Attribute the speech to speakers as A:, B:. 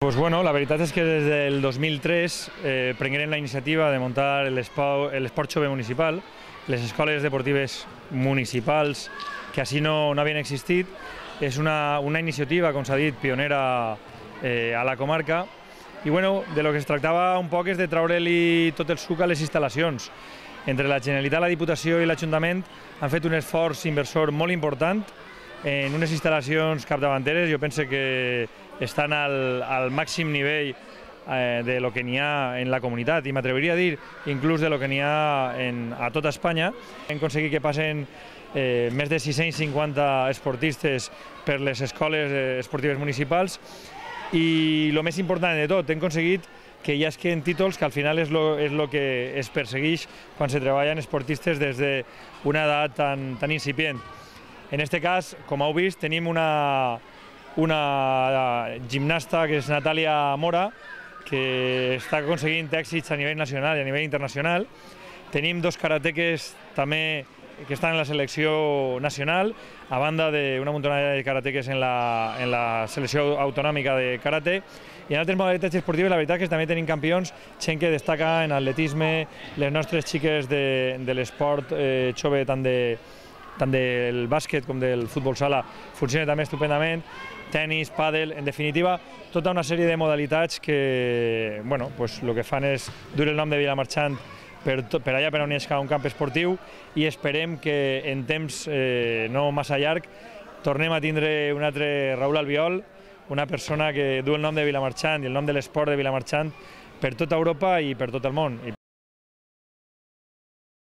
A: Pues bueno, la veritat és que des del 2003 prengueren la iniciativa de muntar l'Esport Jove Municipal, les escoles deportives municipals que així no havien existit. És una iniciativa, com s'ha dit, pionera a la comarca i bueno, de lo que es tractava un poc és de treure-li tot el suc a les instal·lacions. Entre la Generalitat, la Diputació i l'Ajuntament han fet un esforç inversor molt important en unes instal·lacions capdavanteres. Jo penso que estan al màxim nivell de lo que n'hi ha en la comunitat i m'atreviria a dir inclús de lo que n'hi ha a tota Espanya. Hem aconseguit que passen més de 650 esportistes per les escoles esportives municipals i el més important de tot, hem aconseguit que hi hagin títols que al final és el que es persegueix quan se treballen esportistes des d'una edat tan incipient. En aquest cas, com heu vist, tenim una gimnasta que és Natàlia Mora, que està aconseguint èxits a nivell nacional i a nivell internacional. Tenim dos karateques també que estan en la selecció nacional, a banda d'una muntonada de karateques en la selecció autonòmica de karate. I en altres modalitats esportives, la veritat és que també tenim campions, gent que destaca en atletisme, les nostres xiques de l'esport jove, tant del bàsquet com del futbol sala, funciona també estupendament, tenis, pàdel, en definitiva, tota una sèrie de modalitats que el que fan és dur el nom de Vilamarxant per allà per on hi ha un camp esportiu i esperem que en temps no massa llarg tornem a tindre un altre Raül Albiol, una persona que du el nom de Vilamarxant i el nom de l'esport de Vilamarxant per tota Europa i per tot el món.